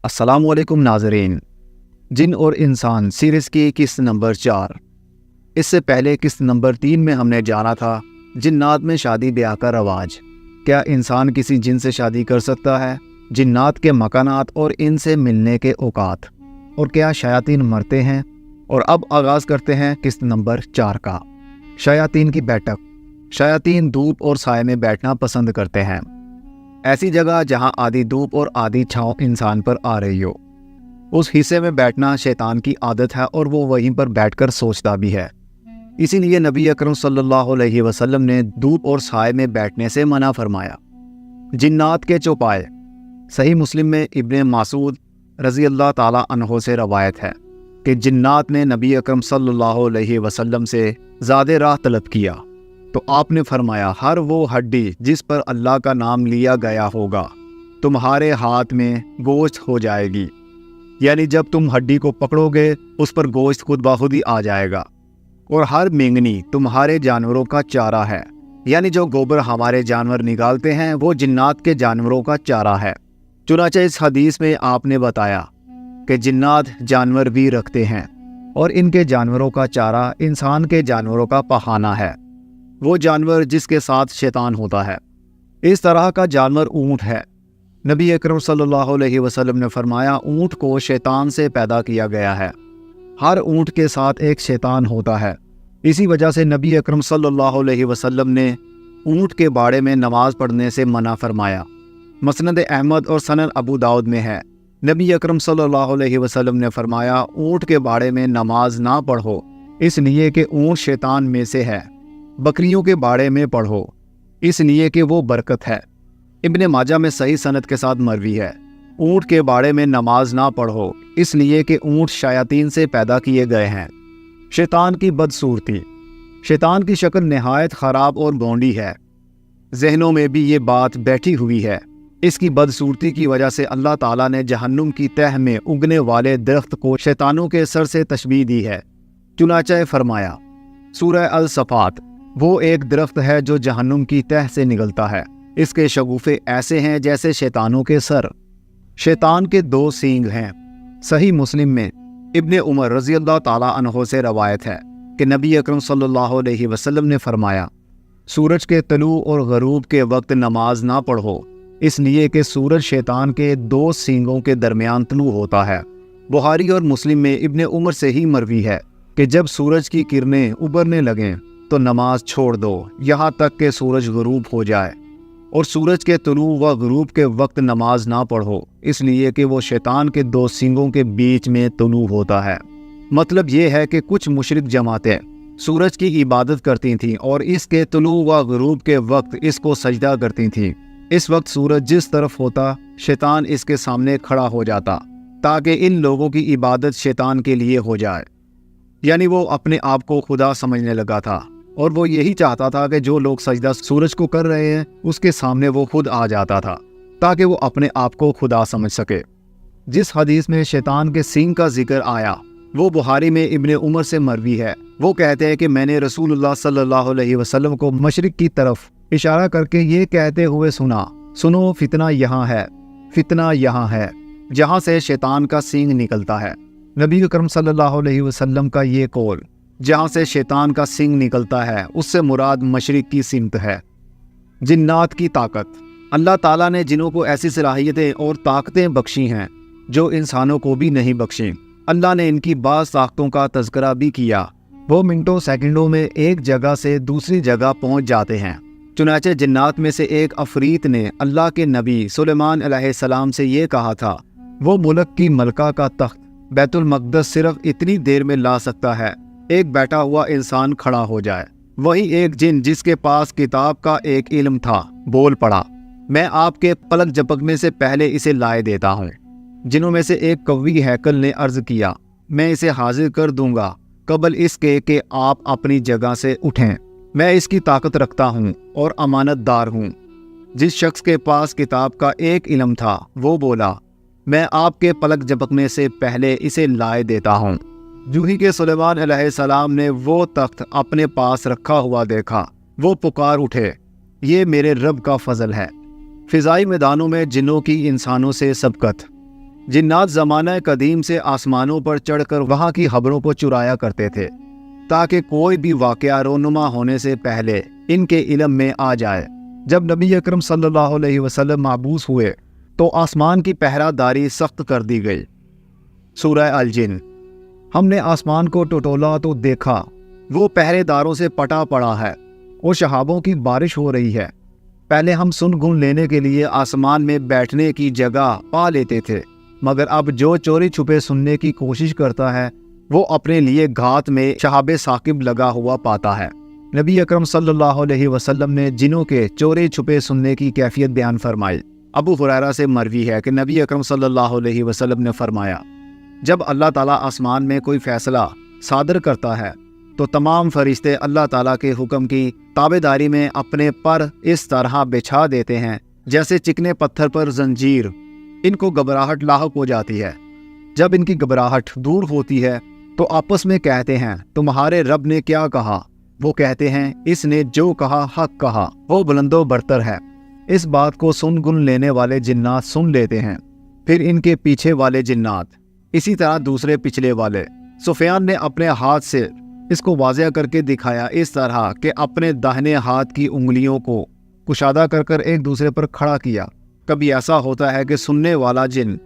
السلام علیکم ناظرین، جن اور انسان سیریز کی قسط نمبر 4۔ اس سے پہلے قسط نمبر 3 میں ہم نے جانا تھا جنات میں شادی بیاہ کا رواج۔ کیا انسان کسی جن سے شادی کر سکتا ہے؟ جنات کے مکانات اور ان سے ملنے کے اوقات، اور کیا شیاطین مرتے ہیں؟ اور اب آغاز کرتے ہیں قسط نمبر 4 کا۔ شیاطین کی بیٹھک۔ شیاطین دھوپ اور سائے میں بیٹھنا پسند کرتے ہیں، ایسی جگہ جہاں آدھی دھوپ اور آدھی چھاؤں انسان پر آ رہی ہو۔ اس حصے میں بیٹھنا شیطان کی عادت ہے اور وہ وہیں پر بیٹھ کر سوچتا بھی ہے۔ اسی لیے نبی اکرم صلی اللہ علیہ وسلم نے دھوپ اور سائے میں بیٹھنے سے منع فرمایا۔ جنات کے چوپائے۔ صحیح مسلم میں ابن مسعود رضی اللہ تعالی عنہ سے روایت ہے کہ جنات نے نبی اکرم صلی اللہ علیہ وسلم سے زیادہ راہ طلب کیا تو آپ نے فرمایا، ہر وہ ہڈی جس پر اللہ کا نام لیا گیا ہوگا تمہارے ہاتھ میں گوشت ہو جائے گی، یعنی جب تم ہڈی کو پکڑو گے اس پر گوشت خود بخود ہی آ جائے گا۔ اور ہر مینگنی تمہارے جانوروں کا چارہ ہے، یعنی جو گوبر ہمارے جانور نکالتے ہیں وہ جنات کے جانوروں کا چارہ ہے۔ چنانچہ اس حدیث میں آپ نے بتایا کہ جنات جانور بھی رکھتے ہیں اور ان کے جانوروں کا چارہ انسان کے جانوروں کا پخانہ ہے، وہ جانور جس کے ساتھ شیطان ہوتا ہے۔ اس طرح کا جانور اونٹ ہے۔ نبی اکرم صلی اللہ علیہ وسلم نے فرمایا، اونٹ کو شیطان سے پیدا کیا گیا ہے، ہر اونٹ کے ساتھ ایک شیطان ہوتا ہے۔ اسی وجہ سے نبی اکرم صلی اللہ علیہ وسلم نے اونٹ کے باڑے میں نماز پڑھنے سے منع فرمایا۔ مسند احمد اور سنن ابو داؤد میں ہے، نبی اکرم صلی اللہ علیہ وسلم نے فرمایا، اونٹ کے باڑے میں نماز نہ پڑھو، اس لیے کہ اونٹ شیطان میں سے ہے۔ بکریوں کے باڑے میں پڑھو، اس لیے کہ وہ برکت ہے۔ ابن ماجہ میں صحیح سند کے ساتھ مروی ہے، اونٹ کے باڑے میں نماز نہ پڑھو، اس لیے کہ اونٹ شیاطین سے پیدا کیے گئے ہیں۔ شیطان کی بدصورتی۔ شیطان کی شکل نہایت خراب اور گونڈی ہے، ذہنوں میں بھی یہ بات بیٹھی ہوئی ہے۔ اس کی بدصورتی کی وجہ سے اللہ تعالیٰ نے جہنم کی تہہ میں اگنے والے درخت کو شیطانوں کے سر سے تشبیہ دی ہے۔ چنانچہ فرمایا سورہ الصفات، وہ ایک درخت ہے جو جہنم کی تہہ سے نکلتا ہے، اس کے شگوفے ایسے ہیں جیسے شیطانوں کے سر۔ شیطان کے 2 سینگ ہیں۔ صحیح مسلم میں ابن عمر رضی اللہ تعالی عنہ سے روایت ہے کہ نبی اکرم صلی اللہ علیہ وسلم نے فرمایا، سورج کے طلوع اور غروب کے وقت نماز نہ پڑھو، اس لیے کہ سورج شیطان کے 2 سینگوں کے درمیان طلوع ہوتا ہے۔ بخاری اور مسلم میں ابن عمر سے ہی مروی ہے کہ جب سورج کی کرنیں ابھرنے لگیں تو نماز چھوڑ دو یہاں تک کہ سورج غروب ہو جائے، اور سورج کے طلوع و غروب کے وقت نماز نہ پڑھو، اس لیے کہ وہ شیطان کے 2 سینگوں کے بیچ میں طلوع ہوتا ہے۔ مطلب یہ ہے کہ کچھ مشرک جماعتیں سورج کی عبادت کرتی تھیں اور اس کے طلوع و غروب کے وقت اس کو سجدہ کرتی تھیں۔ اس وقت سورج جس طرف ہوتا شیطان اس کے سامنے کھڑا ہو جاتا تاکہ ان لوگوں کی عبادت شیطان کے لیے ہو جائے، یعنی وہ اپنے آپ کو خدا سمجھنے لگا تھا، اور وہ یہی چاہتا تھا کہ جو لوگ سجدہ سورج کو کر رہے ہیں اس کے سامنے وہ خود آ جاتا تھا تاکہ وہ اپنے آپ کو خدا سمجھ سکے۔ جس حدیث میں شیطان کے سینگ کا ذکر آیا وہ بخاری میں ابن عمر سے مروی ہے۔ وہ کہتے ہیں کہ میں نے رسول اللہ صلی اللہ علیہ وسلم کو مشرق کی طرف اشارہ کر کے یہ کہتے ہوئے سنا، سنو فتنہ یہاں ہے، فتنہ یہاں ہے، جہاں سے شیطان کا سینگ نکلتا ہے۔ نبی اکرم صلی اللہ علیہ وسلم کا یہ قول، جہاں سے شیطان کا سینگ نکلتا ہے، اس سے مراد مشرق کی سمت ہے۔ جنات کی طاقت۔ اللہ تعالیٰ نے جنوں کو ایسی صلاحیتیں اور طاقتیں بخشی ہیں جو انسانوں کو بھی نہیں بخشیں۔ اللہ نے ان کی بعض طاقتوں کا تذکرہ بھی کیا، وہ منٹوں سیکنڈوں میں ایک جگہ سے دوسری جگہ پہنچ جاتے ہیں۔ چنانچہ جنات میں سے ایک عفریت نے اللہ کے نبی سلیمان علیہ السلام سے یہ کہا تھا، وہ ملک کی ملکہ کا تخت بیت المقدس صرف اتنی دیر میں لا سکتا ہے ایک بیٹھا ہوا انسان کھڑا ہو جائے۔ وہی ایک جن جس کے پاس کتاب کا ایک علم تھا بول پڑا، میں آپ کے پلک جھپکنے سے پہلے اسے لائے دیتا ہوں۔ جنوں میں سے ایک قوی ہیکل نے عرض کیا، میں اسے حاضر کر دوں گا قبل اس کے کہ آپ اپنی جگہ سے اٹھیں، میں اس کی طاقت رکھتا ہوں اور امانت دار ہوں۔ جس شخص کے پاس کتاب کا ایک علم تھا وہ بولا، میں آپ کے پلک جھپکنے سے پہلے اسے لائے دیتا ہوں۔ جو ہی کہ سلیمان علیہ السلام نے وہ تخت اپنے پاس رکھا ہوا دیکھا، وہ پکار اٹھے، یہ میرے رب کا فضل ہے۔ فضائی میدانوں میں جنوں کی انسانوں سے سبقت۔ جنات زمانہ قدیم سے آسمانوں پر چڑھ کر وہاں کی خبروں کو چرایا کرتے تھے تاکہ کوئی بھی واقعہ رونما ہونے سے پہلے ان کے علم میں آ جائے۔ جب نبی اکرم صلی اللہ علیہ وسلم مبعوث ہوئے تو آسمان کی پہرہ داری سخت کر دی گئی۔ سورہ الجن۔ ہم نے آسمان کو ٹٹولا تو دیکھا وہ پہرے داروں سے پٹا پڑا ہے اور شہابوں کی بارش ہو رہی ہے۔ پہلے ہم سن گن لینے کے لیے آسمان میں بیٹھنے کی جگہ پا لیتے تھے، مگر اب جو چوری چھپے سننے کی کوشش کرتا ہے وہ اپنے لیے گھات میں شہاب ثاقب لگا ہوا پاتا ہے۔ نبی اکرم صلی اللہ علیہ وسلم نے جنوں کے چوری چھپے سننے کی کیفیت بیان فرمائی۔ ابو ہریرہ سے مروی ہے کہ نبی اکرم صلی اللہ علیہ وسلم نے فرمایا، جب اللہ تعالیٰ آسمان میں کوئی فیصلہ صادر کرتا ہے تو تمام فرشتے اللہ تعالیٰ کے حکم کی تابعداری میں اپنے پر اس طرح بچھا دیتے ہیں جیسے چکنے پتھر پر زنجیر۔ ان کو گھبراہٹ لاحق ہو جاتی ہے۔ جب ان کی گھبراہٹ دور ہوتی ہے تو آپس میں کہتے ہیں تمہارے رب نے کیا کہا؟ وہ کہتے ہیں اس نے جو کہا حق کہا، وہ بلند و برتر ہے۔ اس بات کو سن گن لینے والے جنات سن لیتے ہیں، پھر ان کے پیچھے والے جنات، اسی طرح دوسرے پچھلے والے۔ سفیان نے اپنے ہاتھ سے اس کو واضح کر کے دکھایا اس طرح کہ اپنے داہنے ہاتھ کی انگلیوں کو کشادہ کر کر ایک دوسرے پر کھڑا کیا۔ کبھی ایسا ہوتا ہے کہ سننے والا جن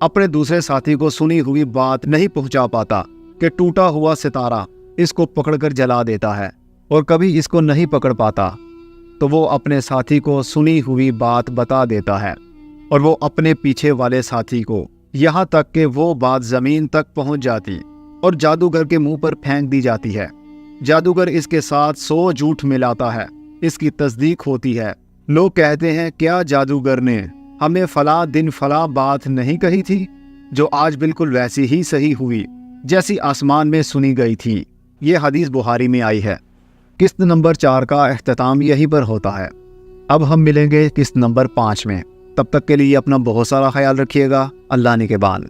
اپنے دوسرے ساتھی کو سنی ہوئی بات نہیں پہنچا پاتا کہ ٹوٹا ہوا ستارہ اس کو پکڑ کر جلا دیتا ہے، اور کبھی اس کو نہیں پکڑ پاتا تو وہ اپنے ساتھی کو سنی ہوئی بات بتا دیتا ہے، اور وہ اپنے پیچھے والے ساتھی کو، یہاں تک کہ وہ بات زمین تک پہنچ جاتی اور جادوگر کے منہ پر پھینک دی جاتی ہے۔ جادوگر اس کے ساتھ 100 جھوٹ ملاتا ہے، اس کی تصدیق ہوتی ہے۔ لوگ کہتے ہیں کیا جادوگر نے ہمیں فلاں دن فلاں بات نہیں کہی تھی، جو آج بالکل ویسی ہی صحیح ہوئی جیسی آسمان میں سنی گئی تھی۔ یہ حدیث بخاری میں آئی ہے۔ قسط نمبر 4 کا اختتام یہیں پر ہوتا ہے۔ اب ہم ملیں گے قسط نمبر 5 میں۔ تب تک کے لیے اپنا بہت سارا خیال رکھیے گا۔ اللہ نگہبان۔